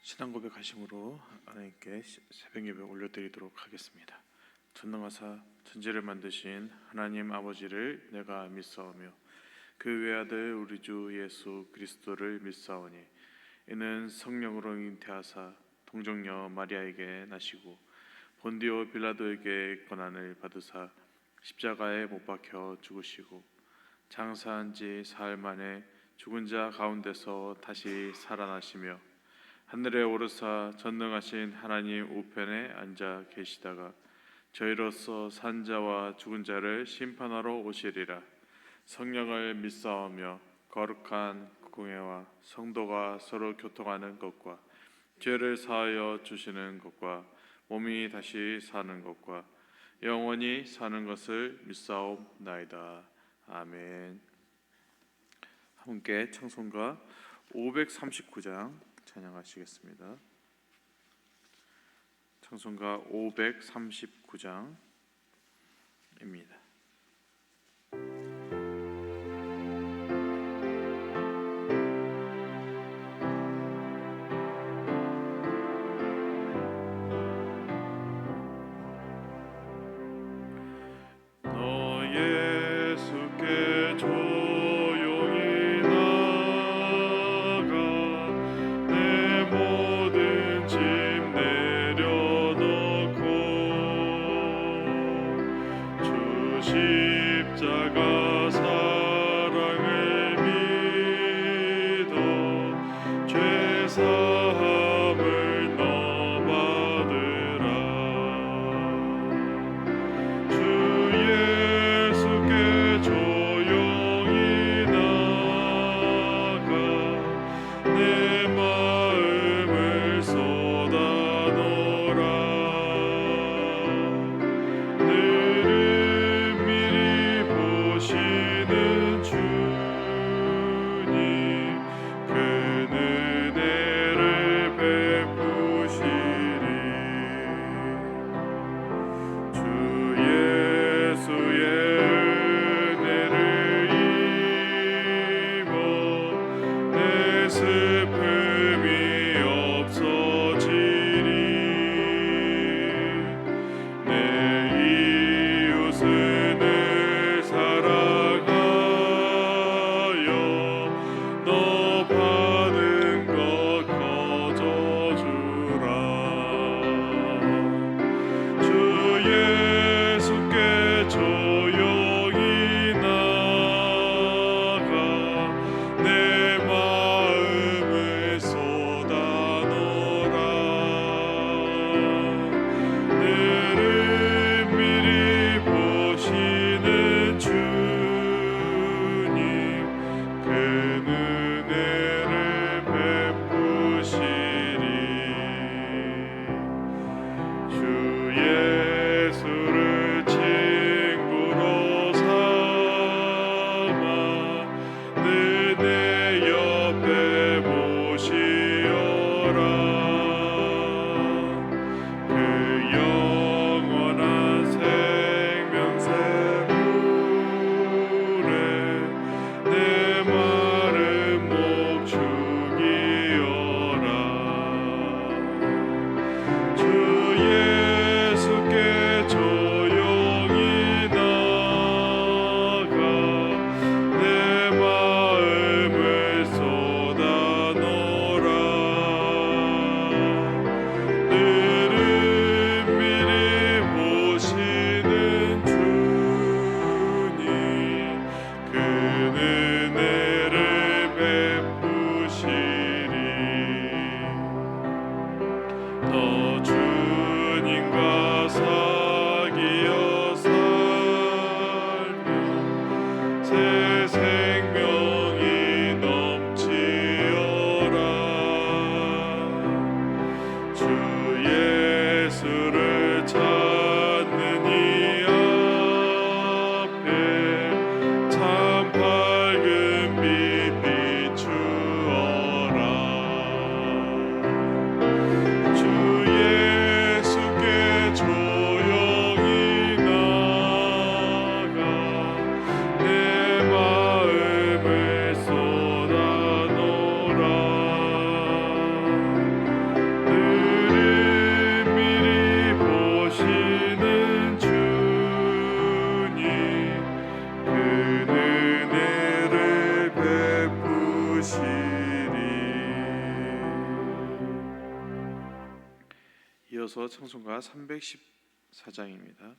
신앙 고백하심으로 하나님께 새벽 예배 올려드리도록 하겠습니다. 전능하사 천지를 만드신 하나님 아버지를 내가 믿사오며 그 외아들 우리 주 예수 그리스도를 믿사오니 이는 성령으로 잉태하사 동정녀 마리아에게 나시고 본디오 빌라도에게 고난을 받으사 십자가에 못 박혀 죽으시고 장사한 지 사흘 만에 죽은 자 가운데서 다시 살아나시며 하늘에 오르사 전능하신 하나님 우편에 앉아 계시다가 저희로서 산 자와 죽은 자를 심판하러 오시리라. 성령을 믿사오며 거룩한 공회와 성도가 서로 교통하는 것과 죄를 사하여 주시는 것과 몸이 다시 사는 것과 영원히 사는 것을 믿사옵나이다. 아멘. 함께 찬송가 539장 찬양하시겠습니다. 찬송가 539장입니다. 십자가 사랑을 믿어 죄 사함을 너 받으라. 주 예수께 조용히 나가 내 마음을 쏟아놓으라. 보시는 주님 큰 은혜를 베푸시리. 주 예수의 은혜를 입어 내 슬픔이 없어지리. 내 이웃을 사랑하여 너 받은 것 거저주라. 주 예수께 조용히 나가 내 마음을 쏟아놓으라. 너를 미리 보시는 주님 큰 은혜를 베푸시리. 주 예수를 친구로 삼아 늘 내 옆에 모시어라. 그 영원한 생명샘물에 내 마른 목 죽이어라. 주 예수께 조용히 나가 내 마음을 쏟아놓으라. 너를 미리 보시는 주님 큰 은혜를 베푸시리. 너 주님과 사귀어 살며 새 생명이 넘치어라. 주 예수를 찾는 이 앞에 참 밝은 빛 비추어라. 주 예수께 조용히 나가 내 마음을 이어서 찬송가 314장입니다.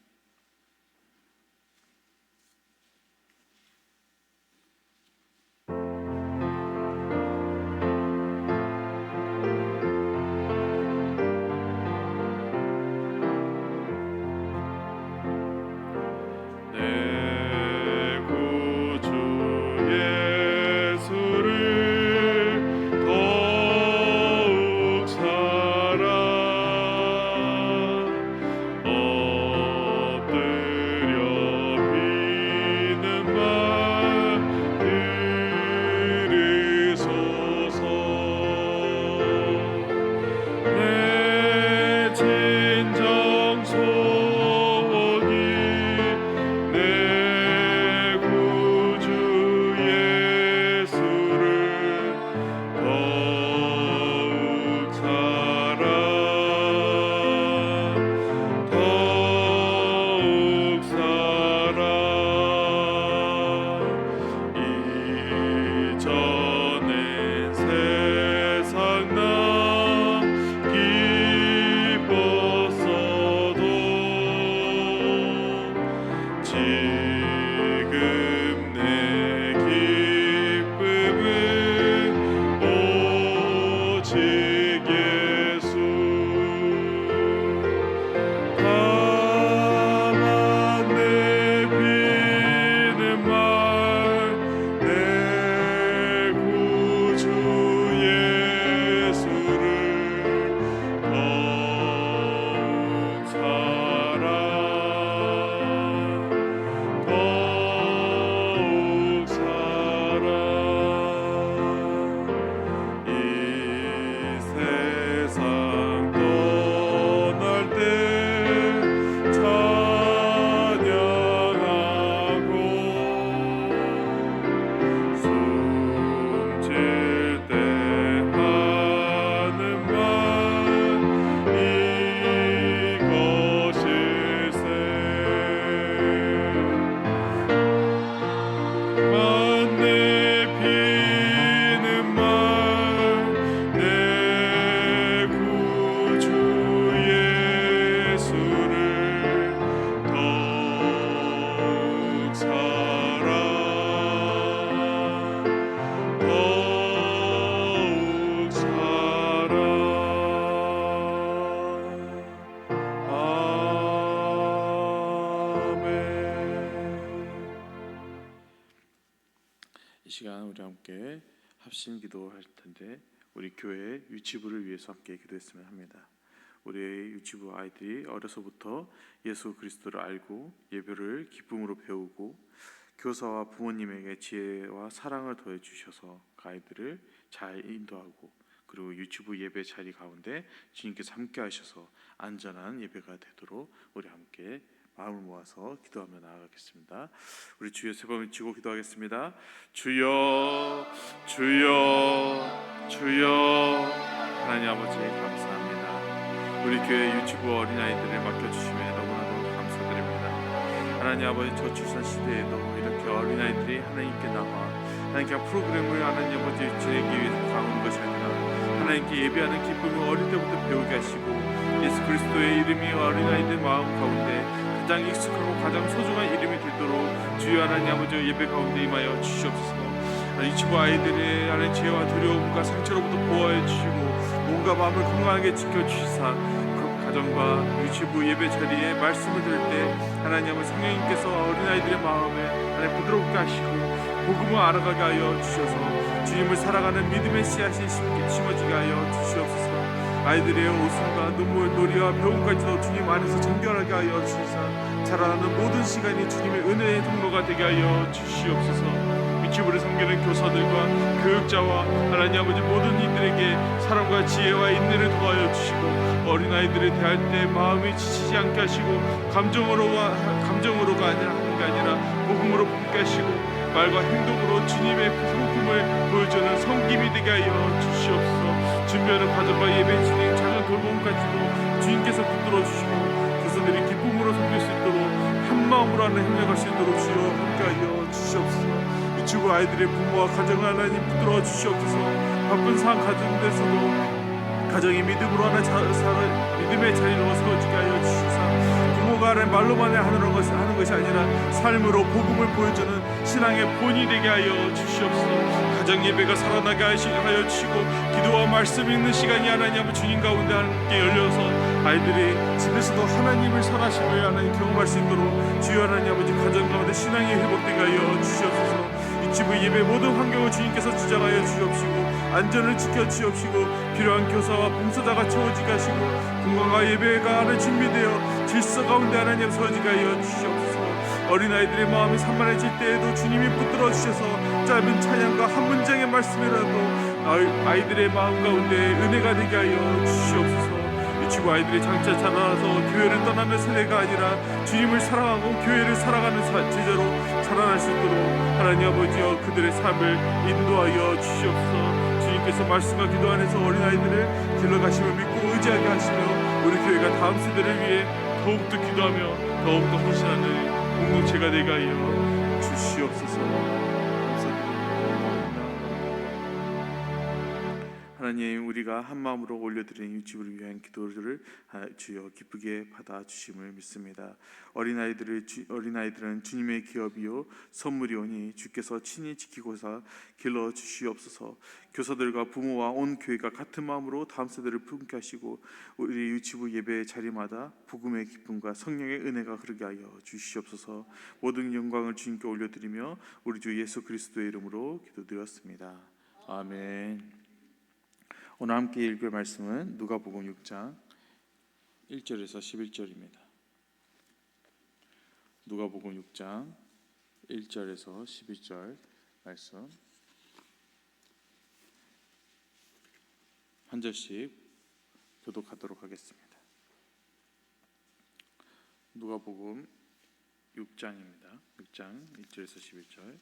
이 시간 우리 함께 합심 기도할 텐데 우리 교회 유치부를 위해서 함께 기도했으면 합니다. 우리의 유치부 아이들이 어려서부터 예수 그리스도를 알고 예배를 기쁨으로 배우고 교사와 부모님에게 지혜와 사랑을 더해 주셔서 그 아이들을 잘 인도하고 그리고 유치부 예배 자리 가운데 주님께서 함께 하셔서 안전한 예배가 되도록 우리 함께 마음을 모아서 기도하며 나아가겠습니다. 우리 주여 세 번 외치고 기도하겠습니다. 주여 주여 주여. 하나님 아버지 감사합니다. 우리 교회 유치부 어린아이들을 맡겨주심에 너무나도 감사드립니다. 하나님 아버지 저출산 시대에도 이렇게 어린아이들이 하나님께 나와 하나님께 프로그램을 하나님 아버지 진행하기 위해서 가는 것이 아니라 하나님께 예배하는 기쁨을 어릴 때부터 배우게 하시고 예수 그리스도의 이름이 어린아이들 마음 가운데 가장 익숙하고 가장 소중한 이름이 되도록 주여 하나님 아버지 예배 가운데 임하여 주시옵소서. 유치부 아이들의 하나님 죄와 두려움과 상처로부터 보호해 주시고 몸과 마음을 건강하게 지켜주시사 그 가정과 유치부 예배 자리에 말씀을 들을 때 하나님 아버지 성령님께서 어린아이들의 마음에 하나님 부드럽게 하시고 복음을 알아가게 하여 주셔서 주님을 살아가는 믿음의 씨앗이 쉽게 심어지게 하여 주시옵소서. 아이들의 웃음과 눈물, 놀이와 배움까지도 주님 안에서 정결하게 하여 주시사 자라나는 모든 시간이 주님의 은혜의 통로가 되게 하여 주시옵소서. 유치부를 섬기는 교사들과 교육자와 하나님 아버지 모든 이들에게 사랑과 지혜와 인내를 더하여 주시고 어린아이들을 대할 때 마음이 지치지 않게 하시고 감정으로가 아니라 하는 게 아니라 복음으로 품게 하시고 말과 행동으로 주님의 성품을 보여주는 섬김이 되게 하여 주시옵소서. 준비하는 과정과 예배 진행 작은 돌봄까지도 주님께서 붙들어 주시고 교사들이 기쁨으로 섬길 수 있도록 한 마음으로 하는 협력할 수 있도록 주여 함께하여 주시옵소서. 유치부 아이들의 부모와 가정 하나님 붙들어 주시옵소서. 바쁜 상황 가운데서도 가정이 믿음으로 하나 믿음의 자리로 세워지게 하여 주시사 부모가 말로만 하는 것이 아니라 삶으로 복음을 보여주는 신앙의 본이 되게 하여 주시옵소서. 가정 예배가 살아나게 하여 주시고 기도와 말씀 읽는 시간이 하나님 주님 가운데 함께 열려서 아이들이 집에서도 하나님을 선하심을 하나님 경험할 수 있도록 주여 하나님 아버지 가정 가운데 신앙이 회복되게 하여 주시옵소서. 유치부 예배 모든 환경을 주님께서 주장하여 주옵시고 안전을 지켜 주옵시고 필요한 교사와 봉사자가 채워지게 하시고 건강과 예배가 하나 준비되어 질서 가운데 하나님 서지게 하여 주시옵소서. 어린아이들의 마음이 산만해질 때에도 주님이 붙들어 주셔서 짧은 찬양과 한 문장의 말씀이라도 아이들의 마음 가운데 은혜가 되게 하여 주시옵소서. 유치부 아이들이 장차 자라나서 교회를 떠나는 세대가 아니라 주님을 사랑하고 교회를 사랑하는 제자로 자라날 수 있도록 하나님 아버지여 그들의 삶을 인도하여 주시옵소서. 주님께서 말씀과 기도 안에서 어린아이들을 길러가심을 믿고 의지하게 하시며 우리 교회가 다음 세대를 위해 더욱더 기도하며 더욱더 헌신하는 공동체가 되게 하여 주시옵소서. 하나님, 우리가 한 마음으로 올려드리는 유치부를 위한 기도를 주여 기쁘게 받아주심을 믿습니다. 어린아이들은 주님의 기업이요 선물이오니 주께서 친히 지키고서 길러 주시옵소서. 교사들과 부모와 온 교회가 같은 마음으로 다음 세대를 품게 하시고 우리 유치부 예배 자리마다 복음의 기쁨과 성령의 은혜가 흐르게 하여 주시옵소서. 모든 영광을 주님께 올려드리며 우리 주 예수 그리스도의 이름으로 기도드렸습니다. 아멘. 오늘 함께 읽을 말씀은 누가복음 6장 1절에서 11절입니다. 누가복음 6장 1절에서 11절 말씀 한 절씩 교독하도록 하겠습니다. 누가복음 6장입니다. 6장 1절에서 11절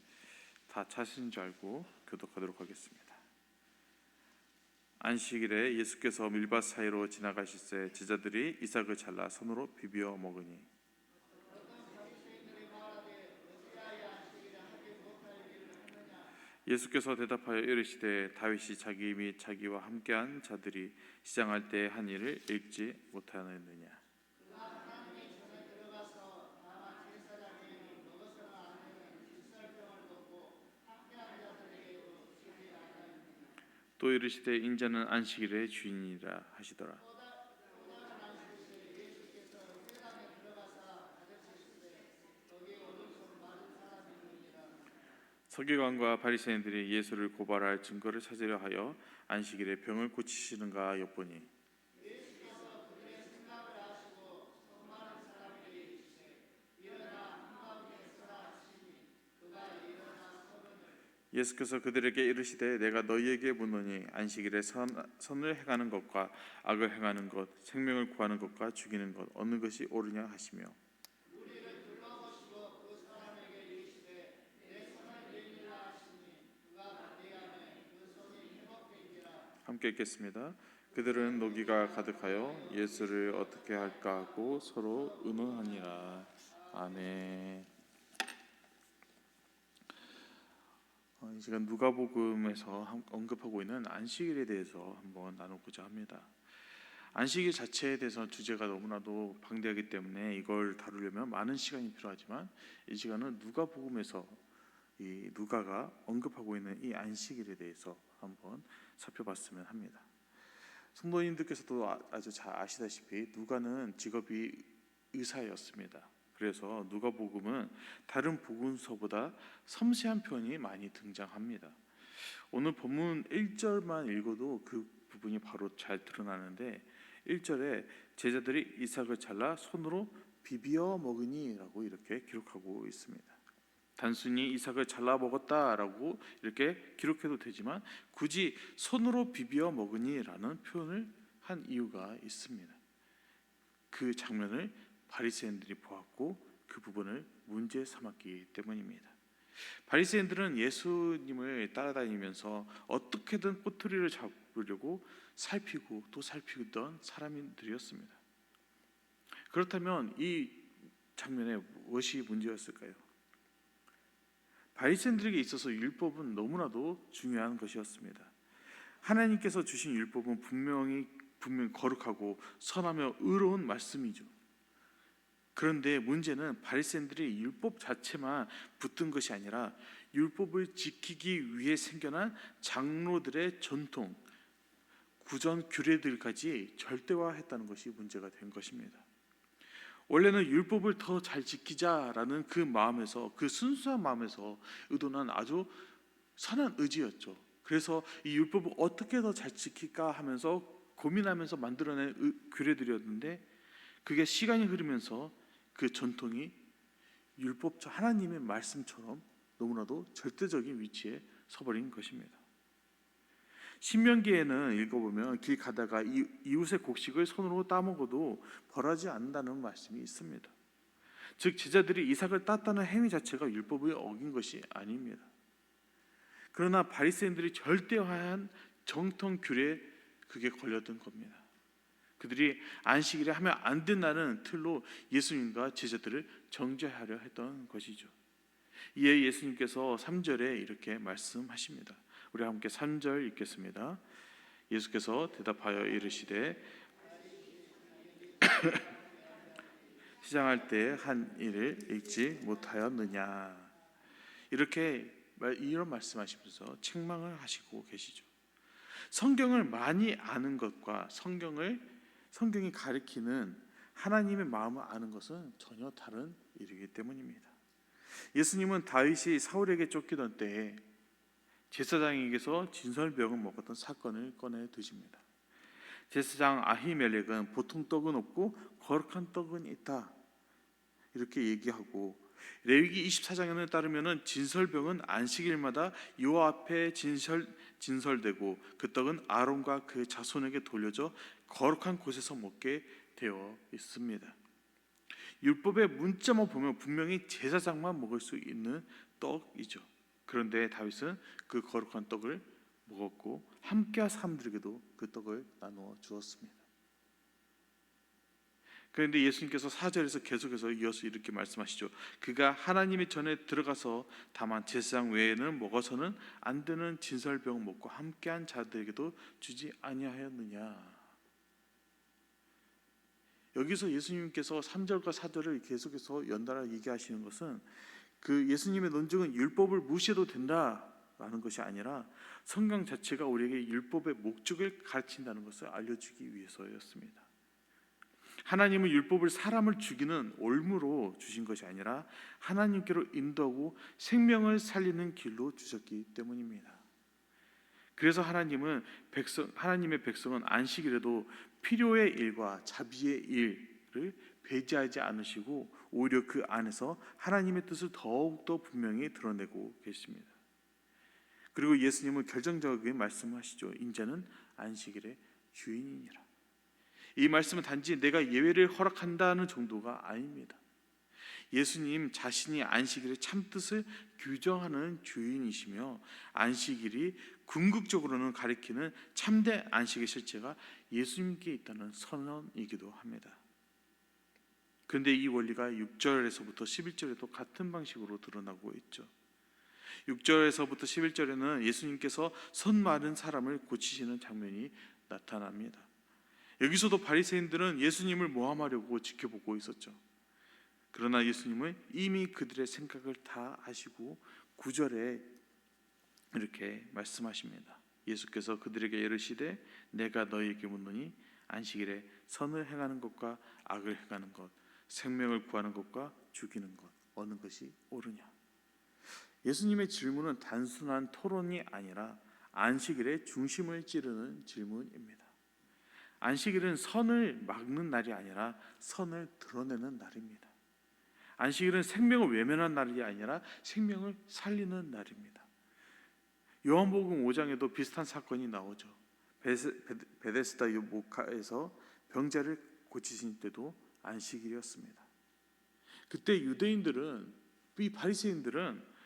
다 찾으신 줄 알고 교독하도록 하겠습니다. 안식일에 예수께서 밀밭 사이로 지나가실새 제자들이 이삭을 잘라 손으로 비벼 먹으니 예수께서 대답하여 이르시되 다윗이 자기 및 자기와 함께한 자들이 시장할 때 한 일을 읽지 못하느냐. 또 이르시되 인자는 안식일의 주인이라 하시더라. 서기관과 바리새인들이 예수를 고발할 증거를 찾으려 하여 안식일에 병을 고치시는가 엿보니 예수께서 그들에게 이르시되 내가 너희에게 묻노니 안식일에 선을 행하는 것과 악을 행하는 것, 생명을 구하는 것과 죽이는 것 어느 것이 옳으냐 하시며 함께 읽겠습니다. 그들은 노기가 가득하여 예수를 어떻게 할까 하고 서로 의논하니라. 아멘. 이 시간 누가복음에서 언급하고 있는 안식일에 대해서 한번 나누고자 합니다. 안식일 자체에 대해서 주제가 너무나도 방대하기 때문에 이걸 다루려면 많은 시간이 필요하지만 이 시간은 누가복음에서 이 누가가 언급하고 있는 이 안식일에 대해서 한번 살펴봤으면 합니다. 성도님들께서도 아주 잘 아시다시피 누가는 직업이 의사였습니다. 그래서 누가복음은 다른 복음서보다 섬세한 표현이 많이 등장합니다. 오늘 본문 1절만 읽어도 그 부분이 바로 잘 드러나는데 1절에 제자들이 이삭을 잘라 손으로 비비어 먹으니 라고 이렇게 기록하고 있습니다. 단순히 이삭을 잘라 먹었다라고 이렇게 기록해도 되지만 굳이 손으로 비비어 먹으니 라는 표현을 한 이유가 있습니다. 그 장면을 바리새인들이 보았고 그 부분을 문제 삼았기 때문입니다. 바리새인들은 예수님을 따라다니면서 어떻게든 꼬투리를 잡으려고 살피고 또 살피던 사람들이었습니다. 그렇다면 이 장면에 무엇이 문제였을까요? 바리새인들에게 있어서 율법은 너무나도 중요한 것이었습니다. 하나님께서 주신 율법은 분명히 분명 거룩하고 선하며 의로운 말씀이죠. 그런데 문제는 바리새인들이 율법 자체만 붙든 것이 아니라 율법을 지키기 위해 생겨난 장로들의 전통, 구전 규례들까지 절대화했다는 것이 문제가 된 것입니다. 원래는 율법을 더 잘 지키자라는 그 마음에서, 그 순수한 마음에서 의도는 아주 선한 의지였죠. 그래서 이 율법을 어떻게 더 잘 지킬까 하면서 고민하면서 만들어낸 규례들이었는데, 그게 시간이 흐르면서 그 전통이 율법, 하나님의 말씀처럼 너무나도 절대적인 위치에 서버린 것입니다. 신명기에는 읽어보면 길 가다가 이웃의 곡식을 손으로 따먹어도 벌하지 않는다는 말씀이 있습니다. 즉 제자들이 이삭을 땄다는 행위 자체가 율법을 어긴 것이 아닙니다. 그러나 바리새인들이 절대화한 정통 규례에 그게 걸려든 겁니다. 그들이 안식일에 하면 안 된다는 틀로 예수님과 제자들을 정죄하려 했던 것이죠. 이에 예수님께서 3절에 이렇게 말씀하십니다. 우리 함께 3절 읽겠습니다. 예수께서 대답하여 이르시되 시장할 때 한 일을 읽지 못하였느냐. 이런 말씀하시면서 책망을 하시고 계시죠. 성경을 많이 아는 것과 성경이 가리키는 하나님의 마음을 아는 것은 전혀 다른 일이기 때문입니다. 예수님은 다윗이 사울에게 쫓기던 때에 제사장에게서 진설병을 먹었던 사건을 꺼내 드십니다. 제사장 아히멜렉은 보통 떡은 없고 거룩한 떡은 있다, 이렇게 얘기하고, 레위기 24장에 따르면 진설병은 안식일마다 여호와 앞에 진설되고 그 떡은 아론과 그 자손에게 돌려져 거룩한 곳에서 먹게 되어 있습니다. 율법의 문자만 보면 분명히 제사장만 먹을 수 있는 떡이죠. 그런데 다윗은 그 거룩한 떡을 먹었고 함께한 사람들에게도 그 떡을 나누어 주었습니다. 그런데 예수님께서 4절에서 계속해서 이어서 이렇게 말씀하시죠. 그가 하나님의 전에 들어가서 다만 제사장 외에는 먹어서는 안 되는 진설병을 먹고 함께한 자들에게도 주지 아니하였느냐. 여기서 예수님께서 3절과 4절을 계속해서 연달아 얘기하시는 것은 그 예수님의 논증은 율법을 무시해도 된다라는 것이 아니라 성경 자체가 우리에게 율법의 목적을 가르친다는 것을 알려주기 위해서였습니다. 하나님은 율법을 사람을 죽이는 올무로 주신 것이 아니라 하나님께로 인도하고 생명을 살리는 길로 주셨기 때문입니다. 그래서 하나님의 백성은 안식일에도 필요의 일과 자비의 일을 배제하지 않으시고 오히려 그 안에서 하나님의 뜻을 더욱더 분명히 드러내고 계십니다. 그리고 예수님은 결정적으로 말씀하시죠. 인자는 안식일의 주인이니라. 이 말씀은 단지 내가 예외를 허락한다는 정도가 아닙니다. 예수님 자신이 안식일의 참뜻을 규정하는 주인이시며 안식일이 궁극적으로는 가리키는 참된 안식의 실체가 예수님께 있다는 선언이기도 합니다. 그런데 이 원리가 6절에서부터 11절에도 같은 방식으로 드러나고 있죠. 6절에서부터 11절에는 예수님께서 손 마른 사람을 고치시는 장면이 나타납니다. 여기서도 바리새인들은 예수님을 모함하려고 지켜보고 있었죠. 그러나 예수님은 이미 그들의 생각을 다 아시고 9절에 이렇게 말씀하십니다. 예수께서 그들에게 이르시되 내가 너희에게 묻노니 안식일에 선을 행하는 것과 악을 행하는 것, 생명을 구하는 것과 죽이는 것, 어느 것이 옳으냐. 예수님의 질문은 단순한 토론이 아니라 안식일의 중심을 찌르는 질문입니다. 안식일은 선을 막는 날이 아니라 선을 드러내는 날입니다. 안식일은 생명을 외면한 날이 아니라 생명을 살리는 날입니다. 요한복음 5장에도 비슷한 사건이 나오죠. 베데스다 목가에서 병자를 고치신 때도 안식일이었습니다. 그때 유대인들은, 이 바리새인들은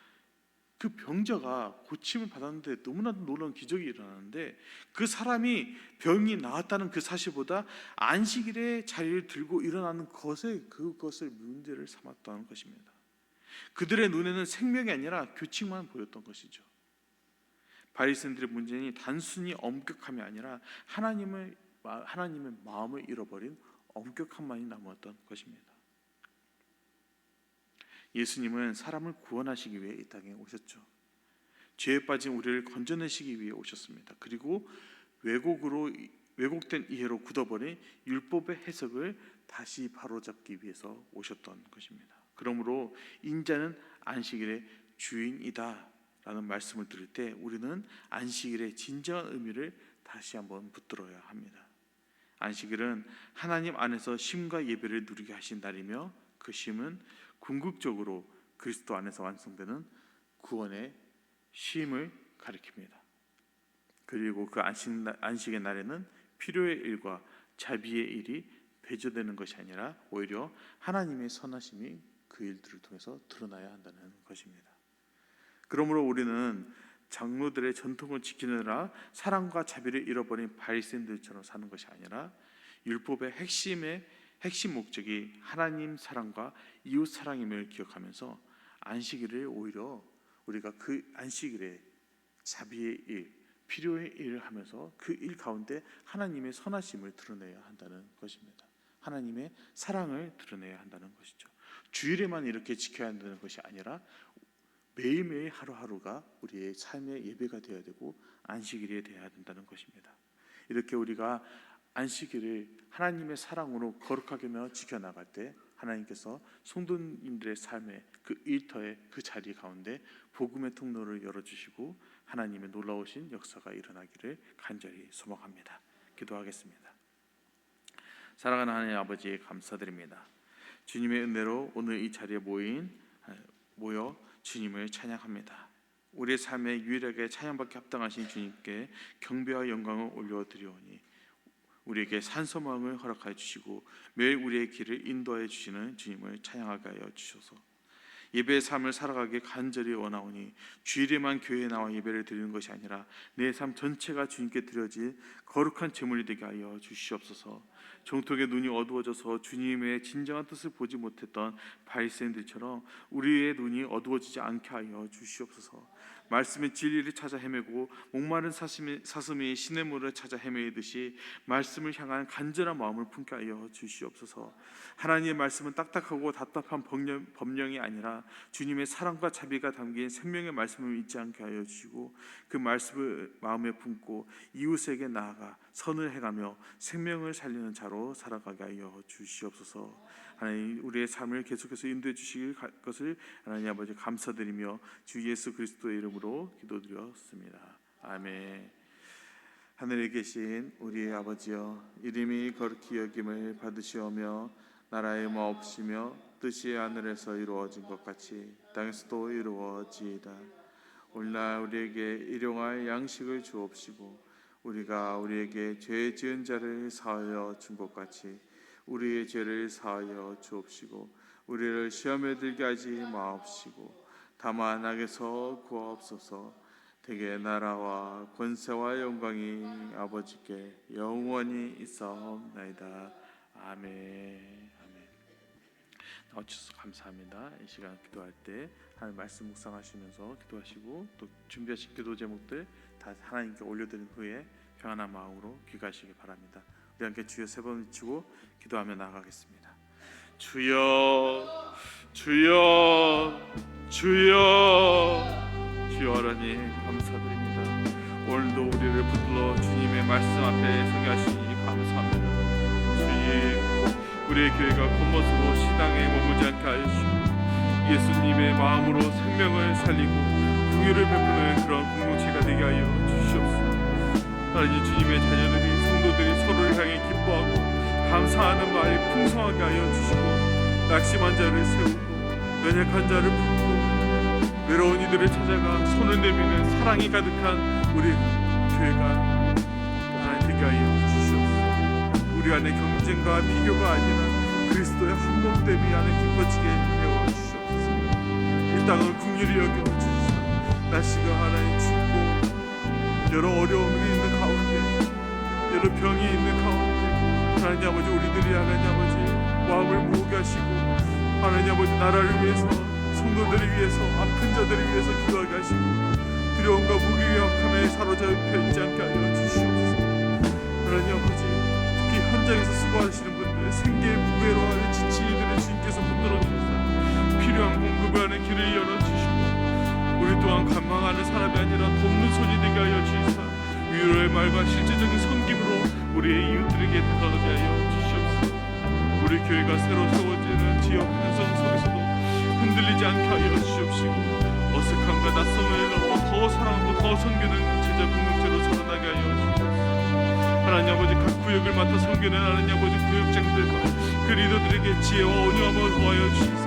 그 병자가 고침을 받았는데 너무나도 놀라운 기적이 일어나는데 그 사람이 병이 나았다는 그 사실보다 안식일에 자리를 들고 일어나는 그것을 문제를 삼았다는 것입니다. 그들의 눈에는 생명이 아니라 규칙만 보였던 것이죠. 바리새인들의 문제는 단순히 엄격함이 아니라 하나님을 하나님의 마음을 잃어버린 엄격함만이 남았던 것입니다. 예수님은 사람을 구원하시기 위해 이 땅에 오셨죠. 죄에 빠진 우리를 건져내시기 위해 오셨습니다. 그리고 왜곡된 이해로 굳어버린 율법의 해석을 다시 바로잡기 위해서 오셨던 것입니다. 그러므로 인자는 안식일의 주인이다 라는 말씀을 들을 때 우리는 안식일의 진정한 의미를 다시 한번 붙들어야 합니다. 안식일은 하나님 안에서 쉼과 예배를 누리게 하신 날이며 그 쉼은 궁극적으로 그리스도 안에서 완성되는 구원의 쉼을 가리킵니다. 그리고 그 안식의 날에는 필요의 일과 자비의 일이 배제되는 것이 아니라 오히려 하나님의 선하심이 그 일들을 통해서 드러나야 한다는 것입니다. 그러므로 우리는 장로들의 전통을 지키느라 사랑과 자비를 잃어버린 바리새인들처럼 사는 것이 아니라 율법의 핵심 목적이 하나님 사랑과 이웃 사랑임을 기억하면서 안식일을 오히려 우리가 그 안식일에 자비의 일, 필요의 일을 하면서 그 일 가운데 하나님의 선하심을 드러내야 한다는 것입니다. 하나님의 사랑을 드러내야 한다는 것이죠. 주일에만 이렇게 지켜야 한다는 것이 아니라 매일매일 하루하루가 우리의 삶의 예배가 되어야 되고 안식일이 되어야 된다는 것입니다. 이렇게 우리가 안식일을 하나님의 사랑으로 거룩하게 지켜나갈 때 하나님께서 성도님들의 삶의 그 일터의 그 자리 가운데 복음의 통로를 열어주시고 하나님의 놀라우신 역사가 일어나기를 간절히 소망합니다. 기도하겠습니다. 사랑하는 하나님 아버지 감사드립니다. 주님의 은혜로 오늘 이 자리에 모여 주님을 찬양합니다. 우리의 삶에 유일하게 찬양받기 합당하신 주님께 경배와 영광을 올려드리오니 우리에게 산소망을 허락하여 주시고 매일 우리의 길을 인도하여 주시는 주님을 찬양하게 하여 주셔서 예배의 삶을 살아가기 간절히 원하오니 주일에만 교회에 나와 예배를 드리는 것이 아니라 내 삶 전체가 주님께 드려질 거룩한 제물이 되게 하여 주시옵소서. 종통의 눈이 어두워져서 주님의 진정한 뜻을 보지 못했던 바리새인들처럼 우리의 눈이 어두워지지 않게 하여 주시옵소서. 말씀의 진리를 찾아 헤매고 목마른 사슴이 시냇물을 찾아 헤매듯이 말씀을 향한 간절한 마음을 품게 하여 주시옵소서. 하나님의 말씀은 딱딱하고 답답한 법령이 아니라 주님의 사랑과 자비가 담긴 생명의 말씀을 잊지 않게 하여 주시고 그 말씀을 마음에 품고 이웃에게 나아가 선을 행하며 생명을 살리는 자로 살아가게 하여 주시옵소서. 하나님 우리의 삶을 계속해서 인도해 주실 것을 하나님 아버지 감사드리며 주 예수 그리스도의 이름으로 기도드렸습니다. 아멘. 하늘에 계신 우리의 아버지여, 이름이 거룩히 여김을 받으시오며 나라의 마옵시며 뜻이 하늘에서 이루어진 것 같이 땅에서도 이루어지이다. 오늘날 우리에게 일용할 양식을 주옵시고 우리가 우리에게 죄 지은 자를 사하여 준 것 같이 우리의 죄를 사하여 주옵시고 우리를 시험에 들게 하지 마옵시고 다만 악에서 구하옵소서. 대개 나라와 권세와 영광이 아버지께 영원히 있사옵나이다. 아멘. 나와주셔서 감사합니다. 이 시간 기도할 때 하나님 말씀 묵상하시면서 기도하시고 또 준비하신 기도 제목들 다 하나님께 올려드린 후에 평안한 마음으로 귀가하시기 바랍니다. 우리 함께 주여 세 번 외치고 기도하며 나아가겠습니다. 주여 주여 주여 주여 하나님 감사드립니다. 오늘도 우리를 붙들어 주님의 말씀 앞에 서게 하시니 감사합니다. 주님 우리의 교회가 겉멋으로 신앙에 머무지 않게 하여 주시고 예수님의 마음으로 생명을 살리고 긍휼을 베푸는 그런 공동체가 되게 하여 주시옵소서. 하나님 주님의 자녀들이 성도들이 서로를 향해 기뻐하고 감사하는 마음이 풍성하게 하여 주시고 낙심한 자를 세우고 연약한 자를 품고 외로운 이들을 찾아가 손을 내미는 사랑이 가득한 우리 교회가 하나님 되게 하여 주시옵소서. 우리 안에 경쟁과 비교가 아니라 그리스도의 한몸됨이 안에 기뻐지게 하여 주시옵소서. 이 땅을 긍휼히 여겨 주시옵소서. 날씨가 하나님 춥고 여러 어려움이 있는 가운데 여러 병이 있는 가운데 하나님 아버지 우리들이 하나님 아버지 마음을 모으게 하시고 하나님 아버지 나라를 위해서 성도들을 위해서 아픈 자들을 위해서 기도하게 하시고 두려움과 무기력함에 사로잡혀 있지 않게 하여 주시옵소서. 하나님 아버지 현장에서 수고하시는 분들, 생계에 무괴로워하는 지친 이들을 주님께서 붙들어 주시사 필요한 공급을 하는 길을 열어주시고, 우리 또한 간망하는 사람이 아니라 돕는 손이 되게 하여 주시사 위로의 말과 실제적인 섬김으로 우리의 이웃들에게 다가가게 하여 주시옵소서. 우리 교회가 새로 세워지는 지역 편성 속에서도 흔들리지 않게 하여 주시옵시고, 어색함과 낯섦을 넘어 더 사랑하고 더 섬기는 제자 공동체로 서러나게 하여 주시옵소서. 하나님 아버지, 각 구역을 맡아 섬기는 하나님 아버지 구역장들과 그 리더들에게 지혜와 온유함을 더하여 주시사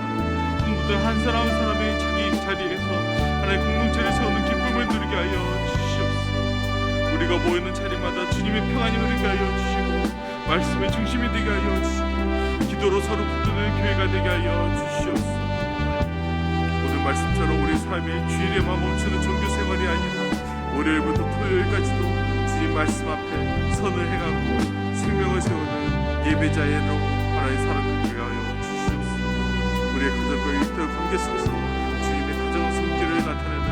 성도들 한 사람 한 사람의 자기 자리에서 하나님 공동체를 세우는 기쁨을 누리게 하여 주시옵소서. 우리가 모이는 자리마다 주님의 평안이 흐르게 하여 주시고, 말씀의 중심이 되게 하여 주시고, 기도로 서로 붙드는 교회가 되게 하여 주시옵소서. 오늘 말씀처럼 우리 삶의 주일에만 멈추는 종교 생활이 아니라 월요일부터 토요일까지도 주님 말씀 앞에 선을 행하고 생명을 세우는 예배자로 하나님 살아가게 하여 주시옵소서. 우리의 가정과 일터 관계 속에서 주님의 가정의 손길을 나타내는